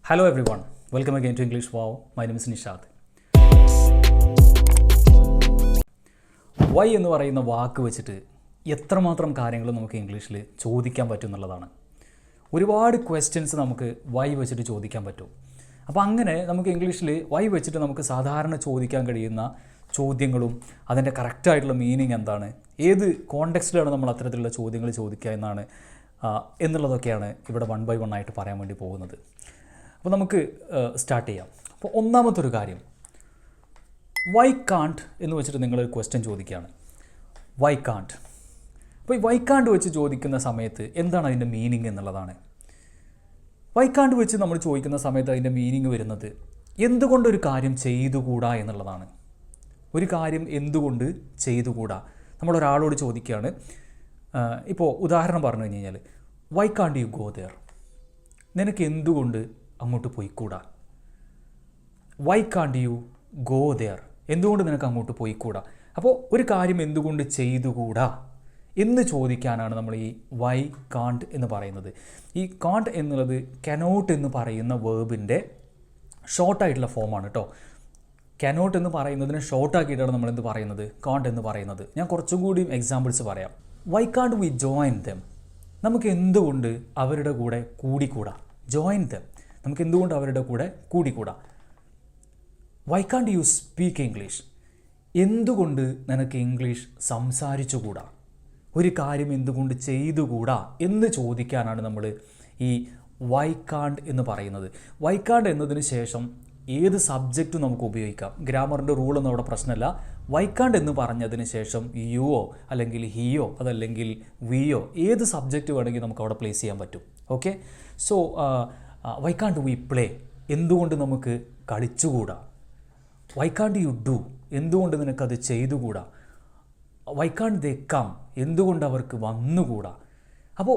Hello everyone, welcome again to English Wow. My name is Nishad. Why എന്ന് പറയുന്ന വാക്ക് വെച്ചിട്ട് എത്രമാത്രം കാര്യങ്ങൾ നമുക്ക് ഇംഗ്ലീഷിൽ ചോദിക്കാൻ പറ്റും എന്നുള്ളതാണ്. ഒരുപാട് ക്വസ്റ്റ്യൻസ് നമുക്ക് വൈ വെച്ചിട്ട് ചോദിക്കാൻ പറ്റും. അപ്പോൾ അങ്ങനെ നമുക്ക് ഇംഗ്ലീഷിൽ വൈ വെച്ചിട്ട് നമുക്ക് സാധാരണ ചോദിക്കാൻ കഴിയുന്ന ചോദ്യങ്ങളും അതിൻ്റെ കറക്റ്റായിട്ടുള്ള മീനിങ് എന്താണ്, ഏത് കോണ്ടെക്സ്റ്റിലാണ് നമ്മൾ അത്തരത്തിലുള്ള ചോദ്യങ്ങൾ ചോദിക്കുക എന്നുള്ളതൊക്കെയാണ് ഇവിടെ 1 by 1 ആയിട്ട് പറയാൻ വേണ്ടി പോകുന്നത്. അപ്പോൾ നമുക്ക് സ്റ്റാർട്ട് ചെയ്യാം. അപ്പോൾ ഒന്നാമത്തൊരു കാര്യം, വൈ കാൺട്ട് എന്ന് വെച്ചിട്ട് നിങ്ങളൊരു ക്വസ്റ്റ്യൻ ചോദിക്കുകയാണ്. Why can't. അപ്പോൾ ഈ വൈ കാൺട്ട് വെച്ച് ചോദിക്കുന്ന സമയത്ത് എന്താണ് അതിൻ്റെ മീനിങ് എന്നുള്ളതാണ്. വൈ കാൺട്ട് വെച്ച് നമ്മൾ ചോദിക്കുന്ന സമയത്ത് അതിൻ്റെ മീനിങ് വരുന്നത് എന്തുകൊണ്ടൊരു കാര്യം ചെയ്തുകൂടാ എന്നുള്ളതാണ്. ഒരു കാര്യം എന്തുകൊണ്ട് ചെയ്തുകൂടാ, നമ്മളൊരാളോട് ചോദിക്കുകയാണ്. ഇപ്പോൾ ഉദാഹരണം പറഞ്ഞു കഴിഞ്ഞാൽ, why can't you go there, നിനക്ക് എന്തുകൊണ്ട് അങ്ങോട്ട് പോയിക്കൂടാ. Why can't you go there, എന്തുകൊണ്ട് നിനക്ക് അങ്ങോട്ട് പോയിക്കൂടാ. അപ്പോൾ ഒരു കാര്യം എന്തുകൊണ്ട് ചെയ്തുകൂടാ എന്ന് ചോദിക്കാനാണ് നമ്മൾ ഈ വൈ കാൺട്ട് എന്ന് പറയുന്നത്. ഈ കാൺട്ട് എന്നുള്ളത് കനോട്ട് എന്ന് പറയുന്ന വേർബിൻ്റെ ഷോർട്ടായിട്ടുള്ള ഫോമാണ് കേട്ടോ. കനോട്ട് എന്ന് പറയുന്നതിന് ഷോർട്ടാക്കിയിട്ടാണ് നമ്മൾ എന്ത് പറയുന്നത്, കാൺട്ട് എന്ന് പറയുന്നത്. ഞാൻ കുറച്ചും കൂടി എക്സാമ്പിൾസ് പറയാം. Why can't we join them, നമുക്ക് എന്തുകൊണ്ട് അവരുടെ കൂടെ കൂടിക്കൂടാ. ജോയിൻ ദം, നമുക്ക് എന്തുകൊണ്ട് അവരുടെ കൂടെ കൂടിക്കൂടാ. Why can't you speak English, എന്തുകൊണ്ട് നിനക്ക് ഇംഗ്ലീഷ് സംസാരിച്ചുകൂടാ. ഒരു കാര്യം എന്തുകൊണ്ട് ചെയ്തുകൂടാ എന്ന് ചോദിക്കാനാണ് നമ്മൾ ഈ വൈ കാൺട്ട് എന്ന് പറയുന്നത്. വൈ കാൺട്ട് എന്നതിന് ശേഷം ഏത് സബ്ജക്റ്റും നമുക്ക് ഉപയോഗിക്കാം. ഗ്രാമറിൻ്റെ റൂളൊന്നും അവിടെ പ്രശ്നമല്ല. വൈ കാൺട്ട് എന്ന് പറഞ്ഞതിന് ശേഷം യുവോ അല്ലെങ്കിൽ ഹിയോ അതല്ലെങ്കിൽ വിയോ ഏത് സബ്ജക്റ്റ് വേണമെങ്കിൽ നമുക്ക് അവിടെ പ്ലേസ് ചെയ്യാൻ പറ്റും. Okay, so why can't we play, എന്തുകൊണ്ട് നമുക്ക് കളിച്ചുകൂടാ. വൈ കാൺട്ട് യു ഡു, എന്തുകൊണ്ട് നിനക്കത് ചെയ്തുകൂടാ. വൈ കാൺട്ട് ദേ കം, എന്തുകൊണ്ട് അവർക്ക് വന്നുകൂടാ. അപ്പോൾ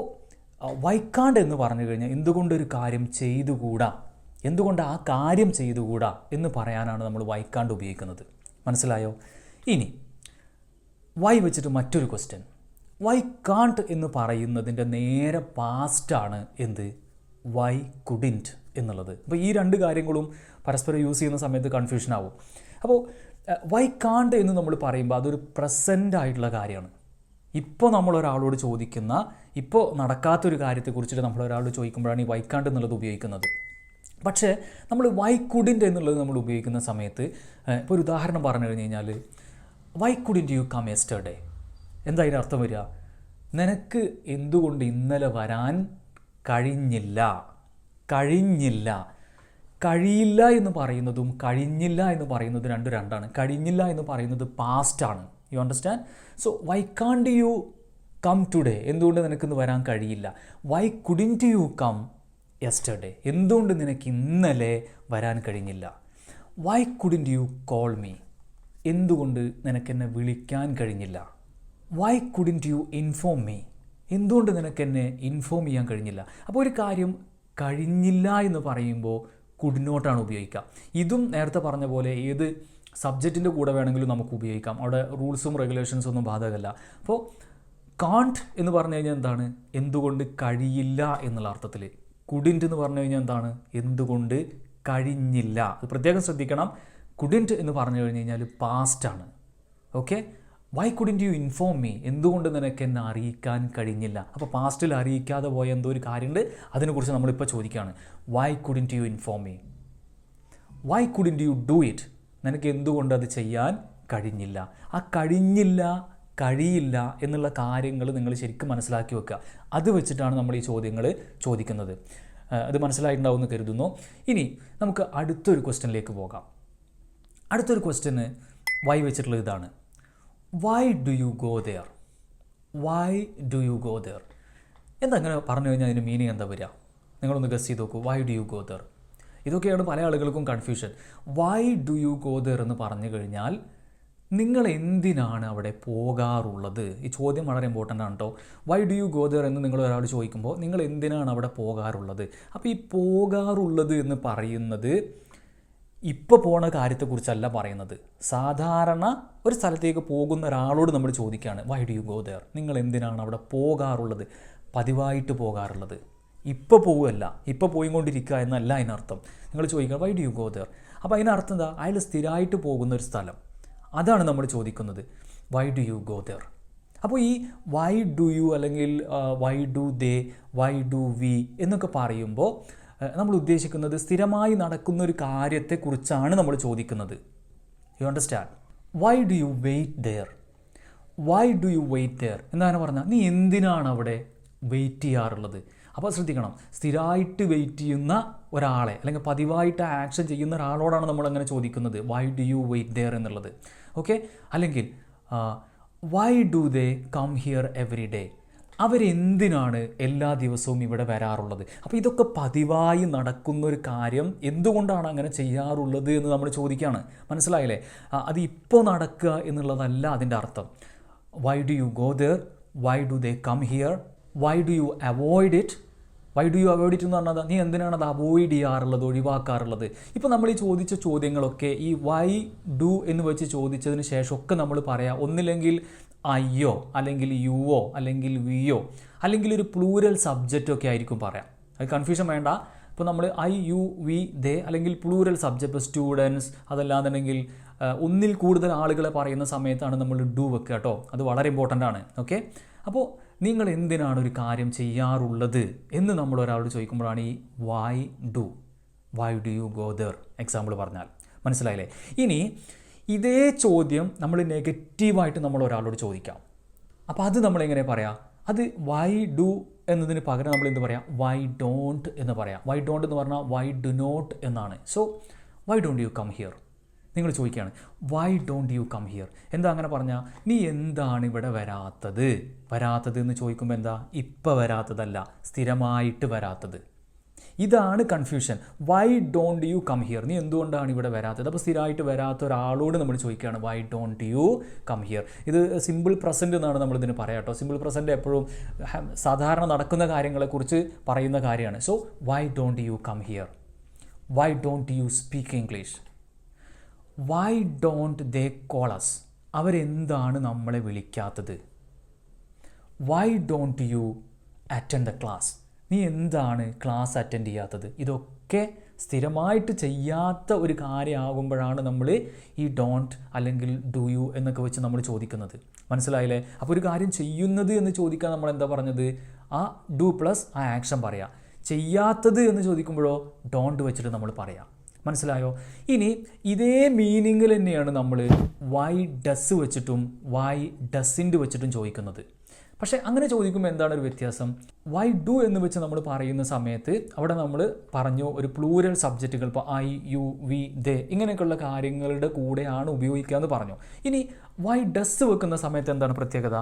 വൈ കാൺട്ട് എന്ന് പറഞ്ഞു കഴിഞ്ഞാൽ എന്തുകൊണ്ടൊരു കാര്യം ചെയ്തുകൂടാ, എന്തുകൊണ്ട് ആ കാര്യം ചെയ്തുകൂടാ എന്ന് പറയാനാണ് നമ്മൾ വൈ കാൺട്ട് ഉപയോഗിക്കുന്നത്. മനസ്സിലായോ? ഇനി വൈ വെച്ചിട്ട് മറ്റൊരു ക്വസ്റ്റ്യൻ. വൈ കാൺട്ട് എന്ന് പറയുന്നതിൻ്റെ നേരെ പാസ്റ്റാണ് എന്ത്, വൈ കുഡിൻറ്റ് എന്നുള്ളത്. അപ്പോൾ ഈ രണ്ട് കാര്യങ്ങളും പരസ്പരം യൂസ് ചെയ്യുന്ന സമയത്ത് കൺഫ്യൂഷൻ ആവും. അപ്പോൾ വൈ കാൺട്ട് എന്ന് നമ്മൾ പറയുമ്പോൾ അതൊരു പ്രസൻ്റ് ആയിട്ടുള്ള കാര്യമാണ്. ഇപ്പോൾ നമ്മളൊരാളോട് ചോദിക്കുന്ന, ഇപ്പോൾ നടക്കാത്തൊരു കാര്യത്തെക്കുറിച്ചിട്ട് നമ്മളൊരാളോട് ചോദിക്കുമ്പോഴാണ് ഈ വൈ കാൺട്ട് എന്നുള്ളത് ഉപയോഗിക്കുന്നത്. പക്ഷേ നമ്മൾ വൈ കുഡിൻറ്റ് എന്നുള്ളത് നമ്മൾ ഉപയോഗിക്കുന്ന സമയത്ത്, ഇപ്പോൾ ഒരു ഉദാഹരണം പറഞ്ഞു കഴിഞ്ഞ് കഴിഞ്ഞാൽ, why couldn't you come yesterday, എന്താ അതിൻ്റെ അർത്ഥം വരിക, നിനക്ക് എന്തുകൊണ്ട് ഇന്നലെ വരാൻ കഴിഞ്ഞില്ല. കഴിയില്ല എന്ന് പറയുന്നതും കഴിഞ്ഞില്ല എന്ന് പറയുന്നത് രണ്ടാണ്. കഴിഞ്ഞില്ല എന്ന് പറയുന്നത് പാസ്റ്റാണ്. You understand? So why can't you come today, എന്തുകൊണ്ട് നിനക്കിന്ന് വരാൻ കഴിയില്ല. Why couldn't you come yesterday, എന്തുകൊണ്ട് നിനക്ക് ഇന്നലെ വരാൻ കഴിഞ്ഞില്ല. Why couldn't you call me, എന്തുകൊണ്ട് നിനക്കെന്നെ വിളിക്കാൻ കഴിഞ്ഞില്ല. Why couldn't you inform me, എന്തുകൊണ്ട് നിനക്കെന്നെ ഇൻഫോം ചെയ്യാൻ കഴിഞ്ഞില്ല. അപ്പോൾ ഒരു കാര്യം കഴിഞ്ഞില്ല എന്ന് പറയുമ്പോൾ കുഡ് നോട്ടാണ് ഉപയോഗിക്കുക. ഇതും നേരത്തെ പറഞ്ഞ പോലെ ഏത് സബ്ജക്റ്റിൻ്റെ കൂടെ വേണമെങ്കിലും നമുക്ക് ഉപയോഗിക്കാം. അവിടെ റൂൾസും റെഗുലേഷൻസും ഒന്നും ബാധകമല്ല. അപ്പോൾ കാൺട്ട് എന്ന് പറഞ്ഞു കഴിഞ്ഞാൽ എന്താണ്, എന്തുകൊണ്ട് കഴിയില്ല എന്നുള്ള അർത്ഥത്തിൽ. കുഡിൻറ്റ് എന്ന് പറഞ്ഞു കഴിഞ്ഞാൽ എന്താണ്, എന്തുകൊണ്ട് കഴിഞ്ഞില്ല. അത് പ്രത്യേകം ശ്രദ്ധിക്കണം. കുഡിൻറ്റ് എന്ന് പറഞ്ഞു കഴിഞ്ഞ് കഴിഞ്ഞാൽ പാസ്റ്റാണ്. Okay, why couldn't you inform me, എന്തുകൊണ്ട് നിനക്ക് എന്നെ അറിയിക്കാൻ കഴിഞ്ഞില്ല. അപ്പോൾ പാസ്റ്റിൽ അറിയിക്കാതെ പോയ എന്തോ ഒരു കാര്യമുണ്ട്, അതിനെക്കുറിച്ച് നമ്മളിപ്പോൾ ചോദിക്കുകയാണ്. Why couldn't you inform me. Why couldn't you do it, നിനക്ക് എന്തുകൊണ്ട് അത് ചെയ്യാൻ കഴിഞ്ഞില്ല. ആ കഴിഞ്ഞില്ല, കഴിയില്ല എന്നുള്ള കാര്യങ്ങൾ നിങ്ങൾ ശരിക്കും മനസ്സിലാക്കി വെക്കുക. അത് വെച്ചിട്ടാണ് നമ്മൾ ഈ ചോദ്യങ്ങൾ ചോദിക്കുന്നത്. അത് മനസ്സിലായിട്ടുണ്ടാവുമെന്ന് കരുതുന്നു. ഇനി നമുക്ക് അടുത്തൊരു ക്വസ്റ്റ്യനിലേക്ക് പോകാം. അടുത്തൊരു ക്വസ്റ്റ്യന് വൈ വെച്ചിട്ടുള്ള ഇതാണ്. Why do you go there. Why do you go there എന്താ അങ്ങനെ പറഞ്ഞു കഴിഞ്ഞാൽ അതിന് മീനിങ് എന്താ വരിക, നിങ്ങളൊന്ന് ഗസ് ചെയ്ത് നോക്കൂ. Why do you go there, ഇതൊക്കെയാണ് പല ആളുകൾക്കും confusion. Why do you go there എന്ന് പറഞ്ഞു കഴിഞ്ഞാൽ നിങ്ങൾ എന്തിനാണ് അവിടെ പോകാറുള്ളത്. ഈ ചോദ്യം വളരെ ഇമ്പോർട്ടൻ്റ് ആണ് കേട്ടോ. Why do you go there എന്ന് നിങ്ങൾ ഒരാൾ ചോദിക്കുമ്പോൾ നിങ്ങൾ എന്തിനാണ് അവിടെ പോകാറുള്ളത്. അപ്പോൾ ഈ പോകാറുള്ളത് എന്ന് പറയുന്നത് ഇപ്പോൾ പോണ കാര്യത്തെക്കുറിച്ചല്ല പറയുന്നത്. സാധാരണ ഒരു സ്ഥലത്തേക്ക് പോകുന്ന ഒരാളോട് നമ്മൾ ചോദിക്കുകയാണ്, why do you go there, നിങ്ങൾ എന്തിനാണ് അവിടെ പോകാറുള്ളത്, പതിവായിട്ട് പോകാറുള്ളത് ഇപ്പോൾ പോവുകയല്ല, ഇപ്പോൾ പോയിക്കൊണ്ടിരിക്കുക എന്നല്ല അതിനർത്ഥം. നിങ്ങൾ ചോദിക്കുക Y do you go there. അപ്പോൾ അതിനർത്ഥം എന്താ? അയാൾ സ്ഥിരമായിട്ട് പോകുന്ന ഒരു സ്ഥലം, അതാണ് നമ്മൾ ചോദിക്കുന്നത്. Why do you go there. അപ്പോൾ ഈ വൈ ഡു യു അല്ലെങ്കിൽ why do they, why do we എന്നൊക്കെ പറയുമ്പോൾ നമ്മൾ ഉദ്ദേശിക്കുന്നത് സ്ഥിരമായി നടക്കുന്ന ഒരു കാര്യത്തെക്കുറിച്ചാണ് നമ്മൾ ചോദിക്കുന്നത്. You understand? Why do you wait there. Why do you wait there എന്താണ് പറഞ്ഞാൽ നീ എന്തിനാണ് അവിടെ വെയിറ്റ് ചെയ്യാറുള്ളത്. അപ്പോൾ ശ്രദ്ധിക്കണം, സ്ഥിരമായിട്ട് വെയിറ്റ് ചെയ്യുന്ന ഒരാളെ അല്ലെങ്കിൽ പതിവായിട്ട് ആക്ഷൻ ചെയ്യുന്ന ഒരാളോടാണ് നമ്മളങ്ങനെ ചോദിക്കുന്നത് why do you wait there എന്നുള്ളത്. ഓക്കെ. അല്ലെങ്കിൽ why do they come here every day. അവരെന്തിനാണ് എല്ലാ ദിവസവും ഇവിടെ വരാറുള്ളത്. അപ്പോൾ ഇതൊക്കെ പതിവായി നടക്കുന്നൊരു കാര്യം എന്തുകൊണ്ടാണ് അങ്ങനെ ചെയ്യാറുള്ളത് എന്ന് നമ്മൾ ചോദിക്കുകയാണ്. മനസ്സിലായില്ലേ? അത് ഇപ്പോൾ നടക്കുക എന്നുള്ളതല്ല അതിൻ്റെ അർത്ഥം. Why do you go there, why do they come here, why do you avoid it. Why do you avoid it എന്ന് പറഞ്ഞാൽ നീ എന്തിനാണ് അത് അവോയ്ഡ് ചെയ്യാറുള്ളത്, ഒഴിവാക്കാറുള്ളത്. ഇപ്പോൾ നമ്മൾ ഈ ചോദിച്ച ചോദ്യങ്ങളൊക്കെ ഈ വൈ ഡു എന്ന് വെച്ച് ചോദിച്ചതിന് ശേഷമൊക്കെ നമ്മൾ പറയാം ഒന്നില്ലെങ്കിൽ ഐയോ അല്ലെങ്കിൽ യുവോ അല്ലെങ്കിൽ വിയോ അല്ലെങ്കിൽ ഒരു പ്ലൂരൽ സബ്ജക്റ്റൊക്കെ ആയിരിക്കും പറയാം. അത് കൺഫ്യൂഷൻ വേണ്ട. ഇപ്പോൾ നമ്മൾ ഐ യു വി ദേ അല്ലെങ്കിൽ പ്ലൂരൽ സബ്ജക്റ്റ്, ഇപ്പോൾ സ്റ്റുഡൻസ് അതല്ലാന്നുണ്ടെങ്കിൽ ഒന്നിൽ കൂടുതൽ ആളുകളെ പറയുന്ന സമയത്താണ് നമ്മൾ ഡു വെക്കുക കേട്ടോ. അത് വളരെ ഇമ്പോർട്ടൻ്റ് ആണ്. ഓക്കെ. അപ്പോൾ നിങ്ങൾ എന്തിനാണ് ഒരു കാര്യം ചെയ്യാറുള്ളത് എന്ന് നമ്മൾ ഒരാളോട് ചോദിക്കുമ്പോഴാണ് ഈ Y do you go there example പറഞ്ഞാൽ. മനസ്സിലായില്ലേ? ഇനി ഇതേ ചോദ്യം നമ്മൾ നെഗറ്റീവായിട്ട് നമ്മൾ ഒരാളോട് ചോദിക്കാം. അപ്പോൾ അത് നമ്മളെങ്ങനെ പറയാം? അത് വൈ ഡു എന്നതിന് പകരം നമ്മൾ എന്ത് പറയാം? വൈ ഡോണ്ട് എന്ന് പറയാം. വൈ ഡോണ്ട് എന്ന് പറഞ്ഞാൽ വൈ ഡു നോട്ട് എന്നാണ്. So why don't you come here. നിങ്ങൾ ചോദിക്കുകയാണ് why don't you come here. എന്താ അങ്ങനെ പറഞ്ഞാൽ നീ എന്താണ് ഇവിടെ വരാത്തത് എന്ന് ചോദിക്കുമ്പോൾ എന്താ? ഇപ്പം വരാത്തതല്ല, സ്ഥിരമായിട്ട് വരാത്തത്. ഇതാണ് confusion. Why don't you come here, നീ എന്തുകൊണ്ടാണ് ഇവിടെ വരാത്തത്. അപ്പോൾ സ്ഥിരമായിട്ട് വരാത്ത ഒരാളോട് നമ്മൾ ചോദിക്കുകയാണ് why don't you come here. ഇത് സിമ്പിൾ പ്രസൻറ്റ് എന്നാണ് നമ്മളിതിന് പറയാം കേട്ടോ. സിമ്പിൾ പ്രസൻറ്റ് എപ്പോഴും സാധാരണ നടക്കുന്ന കാര്യങ്ങളെക്കുറിച്ച് പറയുന്ന കാര്യമാണ്. So why don't you come here, why don't you speak English, why don't they call us. അവരെന്താണ് നമ്മളെ വിളിക്കാത്തത്. Why don't you attend the class, നീ എന്താണ് ക്ലാസ് അറ്റൻഡ് ചെയ്യാത്തത്. ഇതൊക്കെ സ്ഥിരമായിട്ട് ചെയ്യാത്ത ഒരു കാര്യമാകുമ്പോഴാണ് നമ്മൾ ഈ ഡോണ്ട് അല്ലെങ്കിൽ ഡു യു എന്നൊക്കെ വെച്ച് നമ്മൾ ചോദിക്കുന്നത്. മനസ്സിലായില്ലേ? അപ്പോൾ ഒരു കാര്യം ചെയ്യുന്നത് എന്ന് ചോദിക്കാൻ നമ്മൾ എന്താ പറഞ്ഞത്? ആ ഡു പ്ലസ് ആ ആക്ഷൻ പറയാം. ചെയ്യാത്തത് എന്ന് ചോദിക്കുമ്പോഴോ ഡോണ്ട് വെച്ചിട്ട് നമ്മൾ പറയാം. മനസ്സിലായോ? ഇനി ഇതേ മീനിങ്ങിൽ തന്നെയാണ് നമ്മൾ വൈ ഡസ് വെച്ചിട്ടും വൈ ഡസിൻ്റ് വെച്ചിട്ടും ചോദിക്കുന്നത്. പക്ഷേ അങ്ങനെ ചോദിക്കുമ്പോൾ എന്താണ് ഒരു വ്യത്യാസം? വൈ ഡു എന്ന് വെച്ച് നമ്മൾ പറയുന്ന സമയത്ത് അവിടെ നമ്മൾ പറഞ്ഞു ഒരു പ്ലൂരൽ സബ്ജക്റ്റുകൾ, ഇപ്പോൾ ഐ യു വി ദേ ഇങ്ങനെയൊക്കെയുള്ള കാര്യങ്ങളുടെ കൂടെയാണ് ഉപയോഗിക്കുക എന്ന് പറഞ്ഞു. ഇനി വൈ ഡസ് വെക്കുന്ന സമയത്ത് എന്താണ് പ്രത്യേകത?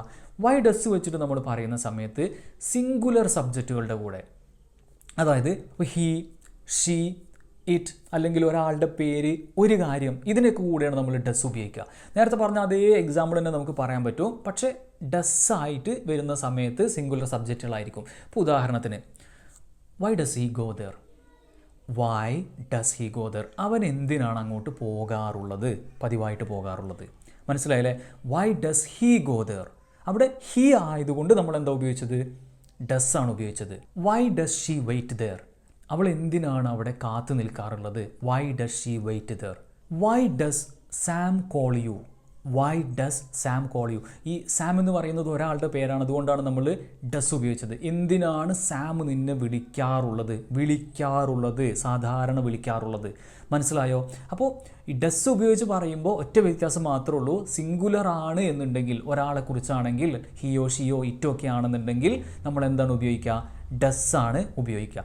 വൈ ഡസ് വെച്ചിട്ട് നമ്മൾ പറയുന്ന സമയത്ത് സിംഗുലർ സബ്ജക്റ്റുകളുടെ കൂടെ, അതായത് ഹി, ഷീ, ഇറ്റ് അല്ലെങ്കിൽ ഒരാളുടെ പേര്, ഒരു കാര്യം, ഇതിനൊക്കെ കൂടെയാണ് നമ്മൾ ഡസ് ഉപയോഗിക്കുക. നേരത്തെ പറഞ്ഞ അതേ എക്സാമ്പിൾ തന്നെ നമുക്ക് പറയാൻ പറ്റും. പക്ഷേ ഡസ്സായിട്ട് വരുന്ന സമയത്ത് സിംഗുലർ സബ്ജക്റ്റുകളായിരിക്കും. ഇപ്പോൾ ഉദാഹരണത്തിന് why does he go there, why does he go there. അവൻ എന്തിനാണ് അങ്ങോട്ട് പോകാറുള്ളത്, പതിവായിട്ട് പോകാറുള്ളത്. മനസ്സിലായില്ലേ? Why does he go there. അവിടെ ഹി ആയതുകൊണ്ട് നമ്മൾ എന്താ ഉപയോഗിച്ചത്? ഡസ്സാണ് ഉപയോഗിച്ചത്. Why does she wait there. അവൾ എന്തിനാണ് അവിടെ കാത്തു നിൽക്കാറുള്ളത്. Why does she wait there. Why does Sam call you. Why does Sam call you. ഈ സാം എന്ന് പറയുന്നത് ഒരാളുടെ പേരാണ്, അതുകൊണ്ടാണ് നമ്മൾ ഡസ് ഉപയോഗിച്ചത്. എന്തിനാണ് സാം നിന്നെ വിളിക്കാറുള്ളത്, സാധാരണ വിളിക്കാറുള്ളത്. മനസ്സിലായോ? അപ്പോൾ ഈ ഡസ് ഉപയോഗിച്ച് പറയുമ്പോൾ ഒറ്റ വ്യത്യാസം മാത്രമേ ഉള്ളൂ. സിംഗുലർ ആണ് എന്നുണ്ടെങ്കിൽ, ഒരാളെക്കുറിച്ചാണെങ്കിൽ ഹിയോ ഷിയോ ഇറ്റോ ഒക്കെ ആണെന്നുണ്ടെങ്കിൽ നമ്മൾ എന്താണ് ഉപയോഗിക്കുക? ഡസ്സാണ് ഉപയോഗിക്കുക.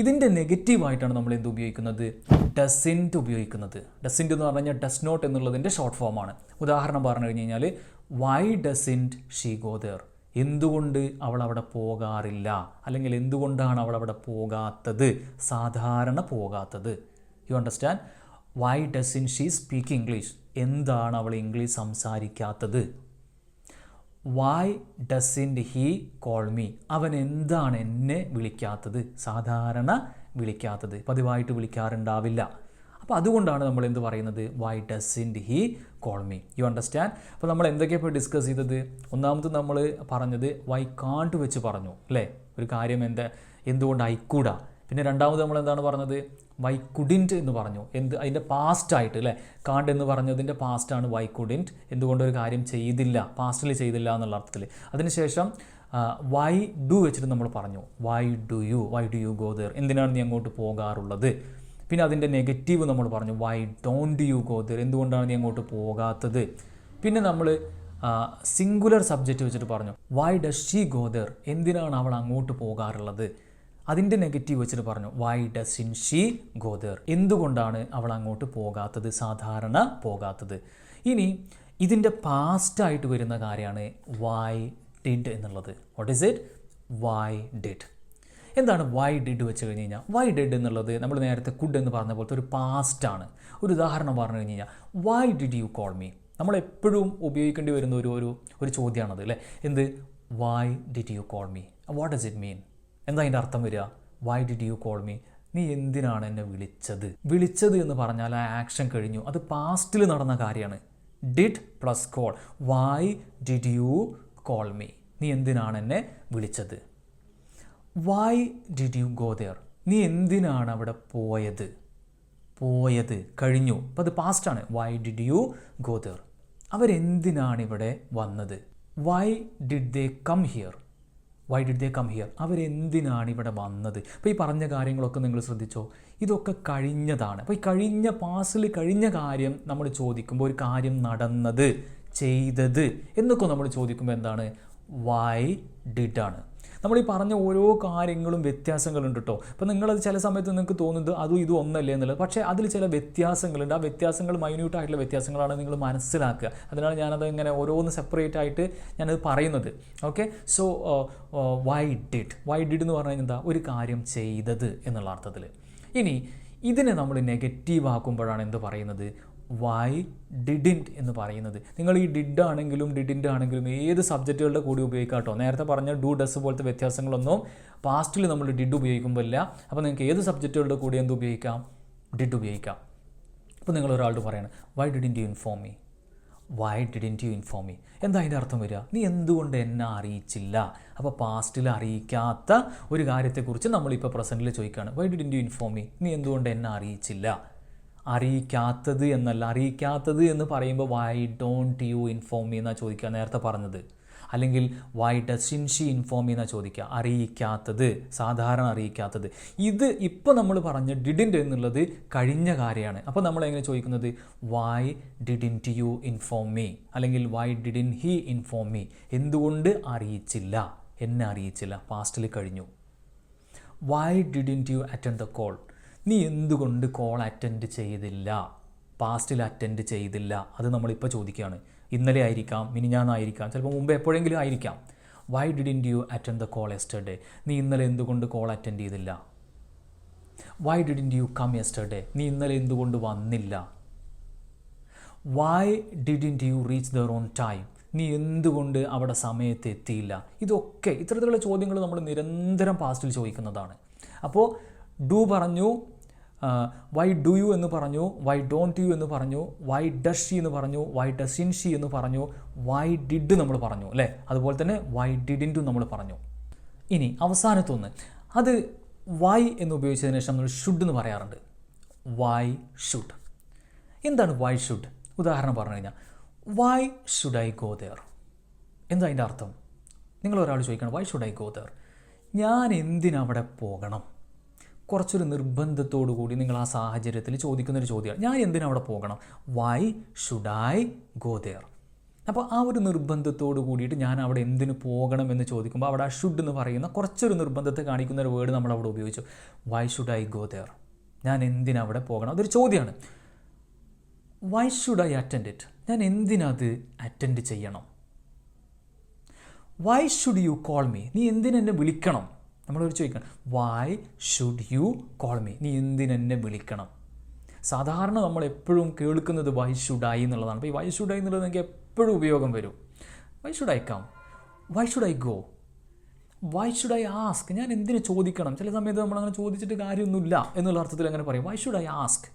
ഇതിൻ്റെ നെഗറ്റീവായിട്ടാണ് നമ്മൾ എന്ത് ഉപയോഗിക്കുന്നത്? ഡസിൻറ്റ് ഉപയോഗിക്കുന്നത്. ഡസിൻറ്റ് എന്ന് പറഞ്ഞു കഴിഞ്ഞാൽ ഡസ് നോട്ട് എന്നുള്ളതിൻ്റെ ഷോർട്ട് ഫോമാണ്. ഉദാഹരണം പറഞ്ഞു കഴിഞ്ഞ് കഴിഞ്ഞാൽ why doesn't she go there. എന്തുകൊണ്ട് അവൾ അവിടെ പോകാറില്ല, അല്ലെങ്കിൽ എന്തുകൊണ്ടാണ് അവൾ അവിടെ പോകാത്തത്, സാധാരണ പോകാത്തത്. You understand? Why doesn't she speak English. എന്താണ് അവൾ ഇംഗ്ലീഷ് സംസാരിക്കാത്തത്. Why doesn't he call me. അവൻ എന്താണ് എന്നെ വിളിക്കാത്തത്, സാധാരണ വിളിക്കാത്തത്, പതിവായിട്ട് വിളിക്കാറുണ്ടാവില്ല. അപ്പോൾ അതുകൊണ്ടാണ് നമ്മൾ എന്ത് പറയുന്നത്? Why doesn't he call me. You understand? അപ്പോൾ നമ്മൾ എന്തൊക്കെയാണ് ഇപ്പോൾ ഡിസ്കസ് ചെയ്തത്? ഒന്നാമത് നമ്മൾ പറഞ്ഞത് വൈ കാണ്ട് വെച്ച് പറഞ്ഞു അല്ലേ? ഒരു കാര്യം എന്തുകൊണ്ട് അയക്കൂടാ. പിന്നെ രണ്ടാമത് നമ്മൾ എന്താണ് പറഞ്ഞത്, വൈ കുഡിൻറ്റ് എന്ന് പറഞ്ഞു. അതിൻ്റെ പാസ്റ്റായിട്ട് അല്ലേ, കാണ്ട് എന്ന് പറഞ്ഞതിൻ്റെ പാസ്റ്റാണ് വൈ കുഡിൻറ്റ്, എന്തുകൊണ്ടൊരു കാര്യം ചെയ്തില്ല, പാസ്റ്റിൽ ചെയ്തില്ല എന്നുള്ള അർത്ഥത്തിൽ. അതിനുശേഷം വൈ ഡു വെച്ചിട്ട് നമ്മൾ പറഞ്ഞു, Y do you go there, എന്തിനാണ് നീ അങ്ങോട്ട് പോകാറുള്ളത്. പിന്നെ അതിൻ്റെ നെഗറ്റീവ് നമ്മൾ പറഞ്ഞു, Y don't U go there, എന്തുകൊണ്ടാണ് നീ അങ്ങോട്ട് പോകാത്തത്. പിന്നെ നമ്മൾ സിംഗുലർ സബ്ജക്റ്റ് വെച്ചിട്ട് പറഞ്ഞു, why does she go there, എന്തിനാണ് അവൾ അങ്ങോട്ട് പോകാറുള്ളത്. അതിൻ്റെ നെഗറ്റീവ് വെച്ചിട്ട് പറഞ്ഞു, why doesn't she go there, എന്തുകൊണ്ടാണ് അവൾ അങ്ങോട്ട് പോകാത്തത്, സാധാരണ പോകാത്തത്. ഇനി ഇതിൻ്റെ പാസ്റ്റായിട്ട് വരുന്ന കാര്യമാണ് വൈ ഡിഡ് എന്നുള്ളത്. What is it, why did. എന്താണ് വൈ ഡിഡ് വെച്ച് കഴിഞ്ഞ് കഴിഞ്ഞാൽ, വൈ ഡിഡ് എന്നുള്ളത് നമ്മൾ നേരത്തെ കുഡ് എന്ന് പറഞ്ഞ പോലത്തെ ഒരു പാസ്റ്റാണ്. ഒരു ഉദാഹരണം പറഞ്ഞു കഴിഞ്ഞ് കഴിഞ്ഞാൽ, Y did you call me, നമ്മളെപ്പോഴും ഉപയോഗിക്കേണ്ടി വരുന്ന ഒരു ചോദ്യമാണത് അല്ലേ. എന്ത്, Y did you call me, what does it mean, എന്താ അതിൻ്റെ അർത്ഥം വരിക. Y did you call me, നീ എന്തിനാണ് എന്നെ വിളിച്ചത്. വിളിച്ചത് എന്ന് പറഞ്ഞാൽ ആ ആക്ഷൻ കഴിഞ്ഞു, അത് പാസ്റ്റിൽ നടന്ന കാര്യമാണ്. Did plus call, why did you call me, നീ എന്തിനാണ് എന്നെ വിളിച്ചത്. Why did you go there, നീ എന്തിനാണ് അവിടെ പോയത്. പോയത് കഴിഞ്ഞു, അപ്പോൾ അത് പാസ്റ്റാണ്. Why did you go there, അവരെന്തിനാണ് ഇവിടെ വന്നത്. Why did they come here, why did they come here, അവരെന്തിനാണ് ഇവിടെ വന്നത്. അപ്പോൾ ഈ പറഞ്ഞ കാര്യങ്ങളൊക്കെ നിങ്ങൾ ശ്രദ്ധിച്ചോ, ഇതൊക്കെ കഴിഞ്ഞതാണ്. അപ്പോൾ ഈ കഴിഞ്ഞ പാസ്റ്റിൽ കഴിഞ്ഞ കാര്യം നമ്മൾ ചോദിക്കുമ്പോൾ, ഒരു കാര്യം നടന്നത്, ചെയ്തത് എന്നൊക്കെ നമ്മൾ ചോദിക്കുമ്പോൾ എന്താണ്, വൈ ഡിഡാണ്. നമ്മൾ ഈ പറഞ്ഞ ഓരോ കാര്യങ്ങളും വ്യത്യാസങ്ങളുണ്ട് കേട്ടോ. അപ്പോൾ നിങ്ങളത് ചില സമയത്ത് നിങ്ങൾക്ക് തോന്നുന്നത് അതും ഇതും ഒന്നല്ലേ എന്നുള്ളത്, പക്ഷേ അതിൽ ചില വ്യത്യാസങ്ങളുണ്ട്. ആ വ്യത്യാസങ്ങൾ മൈന്യൂട്ടായിട്ടുള്ള വ്യത്യാസങ്ങളാണ് നിങ്ങൾ മനസ്സിലാക്കുക. അതിനാണ് ഞാനത് ഇങ്ങനെ ഓരോന്ന് സെപ്പറേറ്റ് ആയിട്ട് ഞാനത് പറയുന്നത്. ഓക്കെ, സോ വൈ ഡിഡ് എന്ന് പറഞ്ഞു കഴിഞ്ഞാൽ എന്താ, ഒരു കാര്യം ചെയ്തത് എന്നുള്ള അർത്ഥത്തിൽ. ഇനി ഇതിനെ നമ്മൾ നെഗറ്റീവ് ആക്കുമ്പോഴാണ് എന്ത് പറയുന്നത്, വൈ ഡിഡിൻറ്റ് എന്ന് പറയുന്നത്. നിങ്ങൾ ഈ ഡിഡ് ആണെങ്കിലും ഡിഡിൻ്റ് ആണെങ്കിലും ഏത് സബ്ജക്റ്റുകളുടെ കൂടി ഉപയോഗിക്കാം കേട്ടോ. നേരത്തെ പറഞ്ഞ ഡു ഡസ് പോലത്തെ വ്യത്യാസങ്ങളൊന്നും പാസ്റ്റിൽ നമ്മൾ ഡിഡ് ഉപയോഗിക്കുമ്പോൾ ഇല്ല. അപ്പോൾ നിങ്ങൾക്ക് ഏത് സബ്ജക്റ്റുകളുടെ കൂടി എന്ത് ഉപയോഗിക്കാം, ഡിഡ് ഉപയോഗിക്കാം. അപ്പോൾ നിങ്ങൾ ഒരാളോട് പറയണം, why didn't you inform me, why didn't you inform me, എന്താ അതിൻ്റെ അർത്ഥം വരിക, നീ എന്തുകൊണ്ട് എന്നെ അറിയിച്ചില്ല. അപ്പോൾ പാസ്റ്റിൽ അറിയിക്കാത്ത ഒരു കാര്യത്തെക്കുറിച്ച് നമ്മളിപ്പോൾ പ്രസൻറ്റിൽ ചോദിക്കുകയാണ്, why didn't you inform me, നീ എന്തുകൊണ്ട് എന്നെ അറിയിച്ചില്ല. അറിയിക്കാത്തത് എന്നല്ല, അറിയിക്കാത്തത് എന്ന് പറയുമ്പോൾ why don't you inform me എന്നാണ് ചോദിക്കുക, നേരത്തെ പറഞ്ഞത്. അല്ലെങ്കിൽ why doesn't she inform me എന്നാണ് ചോദിക്കുക, അറിയിക്കാത്തത്, സാധാരണ അറിയിക്കാത്തത്. ഇത് ഇപ്പോൾ നമ്മൾ പറഞ്ഞ ഡിഡിൻറ്റ് എന്നുള്ളത് കഴിഞ്ഞ കാര്യമാണ്. അപ്പോൾ നമ്മൾ എങ്ങനെ ചോദിക്കുന്നത്, why didn't you inform me, അല്ലെങ്കിൽ why didn't he inform me, എന്തുകൊണ്ട് അറിയിച്ചില്ല, എന്നെ അറിയിച്ചില്ല, പാസ്റ്റിൽ കഴിഞ്ഞു. Why didn't you attend the call, നീ എന്തുകൊണ്ട് കോൾ അറ്റൻഡ് ചെയ്തില്ല, പാസ്റ്റിൽ അറ്റൻഡ് ചെയ്തില്ല. അത് നമ്മളിപ്പോൾ ചോദിക്കുകയാണ്. ഇന്നലെ ആയിരിക്കാം, മിനിഞ്ഞാന്നായിരിക്കാം, ചിലപ്പോൾ മുമ്പ് എപ്പോഴെങ്കിലും ആയിരിക്കാം. Why didn't you attend the call yesterday, നീ ഇന്നലെ എന്തുകൊണ്ട് കോൾ അറ്റൻഡ് ചെയ്തില്ല. Why didn't you come yesterday, നീ ഇന്നലെ എന്തുകൊണ്ട് വന്നില്ല. Why didn't you reach there on time, നീ എന്തുകൊണ്ട് അവിടെ സമയത്ത് എത്തിയില്ല. ഇതൊക്കെ ഇത്തരത്തിലുള്ള ചോദ്യങ്ങൾ നമ്മൾ നിരന്തരം പാസ്റ്റിൽ ചോദിക്കുന്നതാണ്. അപ്പോൾ ഡു പറഞ്ഞു, വൈ ഡു യു എന്ന് പറഞ്ഞു, വൈ ഡോണ്ട് യു എന്ന് പറഞ്ഞു, വൈ ഡസ് ഷീ എന്ന് പറഞ്ഞു, വൈ ഡസിൻ ഷീ എന്ന് പറഞ്ഞു, വൈ ഡിഡ് നമ്മൾ പറഞ്ഞു അല്ലേ. അതുപോലെ തന്നെ വൈ ഡിഡിൻറ്റും നമ്മൾ പറഞ്ഞു. ഇനി അവസാനത്തൊന്ന്, അത് വൈ എന്ന് ഉപയോഗിച്ചതിന് ശേഷം നമ്മൾ ഷുഡ് എന്ന് പറയാറുണ്ട്. വൈ ഷുഡ്, എന്താണ് വൈ ഷുഡ്. ഉദാഹരണം പറഞ്ഞു കഴിഞ്ഞാൽ, why should I go there, എന്താ അതിൻ്റെ അർത്ഥം. നിങ്ങൾ ഒരാൾ ചോദിക്കണം, why should I go there, ഞാൻ എന്തിനവിടെ പോകണം. കുറച്ചൊരു നിർബന്ധത്തോടു കൂടി നിങ്ങൾ ആ സാഹചര്യത്തിൽ ചോദിക്കുന്നൊരു ചോദ്യമാണ്, ഞാൻ എന്തിനവിടെ പോകണം. Why should I go there. അപ്പോൾ ആ ഒരു നിർബന്ധത്തോട് കൂടിയിട്ട് ഞാൻ അവിടെ എന്തിനു പോകണം എന്ന് ചോദിക്കുമ്പോൾ അവിടെ ആ ഷുഡ് എന്ന് പറയുന്ന കുറച്ചൊരു നിർബന്ധത്തെ കാണിക്കുന്ന ഒരു വേർഡ് നമ്മൾ അവിടെ ഉപയോഗിച്ചു. Why should I go there, ഞാൻ എന്തിനവിടെ പോകണം, അതൊരു ചോദ്യമാണ്. Why should I attend it, ഞാൻ എന്തിനത് അറ്റൻഡ് ചെയ്യണം. Why should you call me, നീ എന്തിനെന്നെ വിളിക്കണം. നമ്മളൊരു ചോദിക്കണം, why should you call me, നീ എന്തിനെന്നെ വിളിക്കണം. സാധാരണ നമ്മൾ എപ്പോഴും കേൾക്കുന്നത് വൈ ഷുഡ് ഐ എന്നുള്ളതാണ്. അപ്പോൾ ഈ വൈ ഷുഡ് ഐ എന്നുള്ളത് എനിക്ക് എപ്പോഴും ഉപയോഗം വരും. Why should I come, why should I go, why should I ask, ഞാൻ എന്തിനു ചോദിക്കണം. ചില സമയത്ത് നമ്മളങ്ങനെ ചോദിച്ചിട്ട് കാര്യമൊന്നുമില്ല എന്നുള്ള അർത്ഥത്തിൽ അങ്ങനെ പറയും. Why should I ask,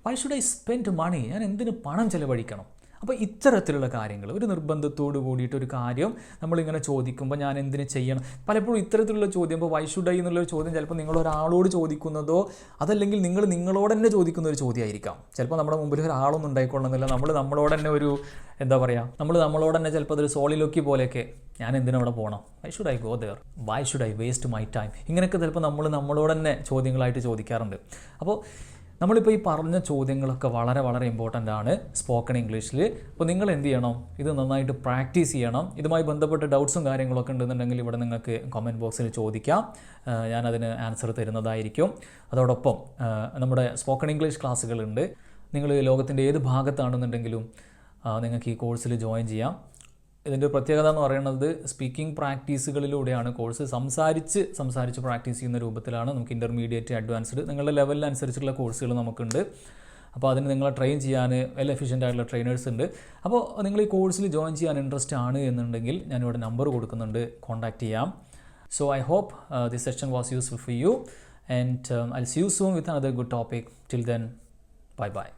why should I spend money, ഞാൻ എന്തിന് പണം ചിലവഴിക്കണം. അപ്പോൾ ഇത്തരത്തിലുള്ള കാര്യങ്ങൾ ഒരു നിർബന്ധത്തോട് കൂടിയിട്ട് ഒരു കാര്യം നമ്മളിങ്ങനെ ചോദിക്കുമ്പോൾ ഞാൻ എന്തിന് ചെയ്യണം, പലപ്പോഴും ഇത്തരത്തിലുള്ള ചോദ്യം, ഇപ്പോൾ വൈ ഷുഡ് ഐ എന്നുള്ളൊരു ചോദ്യം ചിലപ്പോൾ നിങ്ങൾ ഒരാളോട് ചോദിക്കുന്നതോ അതല്ലെങ്കിൽ നിങ്ങൾ നിങ്ങളോട് തന്നെ ചോദിക്കുന്ന ഒരു ചോദ്യമായിരിക്കാം. ചിലപ്പോൾ നമ്മുടെ മുമ്പിൽ ഒരാളൊന്നും ഉണ്ടായിക്കൊള്ളുന്നില്ല, നമ്മളോട് തന്നെ ഒരു എന്താ പറയുക, നമ്മളോട് തന്നെ ചിലപ്പോൾ അതൊരു സോളിലൊക്കി പോലെയൊക്കെ, ഞാൻ എന്തിനവിടെ പോകണം, why should I go there, why should I waste my time, ഇങ്ങനെയൊക്കെ ചിലപ്പോൾ നമ്മളോട് തന്നെ ചോദ്യങ്ങളായിട്ട് ചോദിക്കാറുണ്ട്. അപ്പോൾ നമ്മളിപ്പോൾ ഈ പറഞ്ഞ ചോദ്യങ്ങളൊക്കെ വളരെ വളരെ ഇമ്പോർട്ടൻ്റ് ആണ് സ്പോക്കൺ ഇംഗ്ലീഷിൽ. അപ്പോൾ നിങ്ങൾ എന്ത് ചെയ്യണം, ഇത് നന്നായിട്ട് പ്രാക്ടീസ് ചെയ്യണം. ഇതുമായി ബന്ധപ്പെട്ട ഡൗട്ട്സും കാര്യങ്ങളൊക്കെ ഉണ്ടെന്നുണ്ടെങ്കിൽ ഇവിടെ നിങ്ങൾക്ക് കമൻറ്റ് ബോക്സിൽ ചോദിക്കാം, ഞാനതിന് ആൻസർ തരുന്നതായിരിക്കും. അതോടൊപ്പം നമ്മുടെ സ്പോക്കൺ ഇംഗ്ലീഷ് ക്ലാസ്സുകളുണ്ട്. നിങ്ങൾ ലോകത്തിൻ്റെ ഏത് ഭാഗത്താണെന്നുണ്ടെങ്കിലും നിങ്ങൾക്ക് ഈ കോഴ്സിൽ ജോയിൻ ചെയ്യാം. ഇതിൻ്റെ പ്രത്യേകത എന്ന് പറയുന്നത് സ്പീക്കിംഗ് പ്രാക്ടീസുകളിലൂടെയാണ് കോഴ്സ്. സംസാരിച്ച് പ്രാക്ടീസ് ചെയ്യുന്ന രൂപത്തിലാണ്. നമുക്ക് ഇൻ്റർമീഡിയറ്റ്, അഡ്വാൻസ്ഡ് നിങ്ങളുടെ ലെവലിനനുസരിച്ചുള്ള കോഴ്സുകൾ നമുക്കുണ്ട്. അപ്പോൾ അതിന് നിങ്ങളെ ട്രെയിൻ ചെയ്യാൻ വെൽ എഫിഷ്യൻ്റ് ആയിട്ടുള്ള ട്രെയിനേഴ്സ് ഉണ്ട്. അപ്പോൾ നിങ്ങൾ ഈ കോഴ്സിൽ ജോയിൻ ചെയ്യാൻ ഇൻട്രസ്റ്റ് ആണ് എന്നുണ്ടെങ്കിൽ ഞാനിവിടെ നമ്പർ കൊടുക്കുന്നുണ്ട്, കോൺടാക്റ്റ് ചെയ്യാം. So I hope this session was useful for you and I will see you soon with another good topic. Till then, bye by.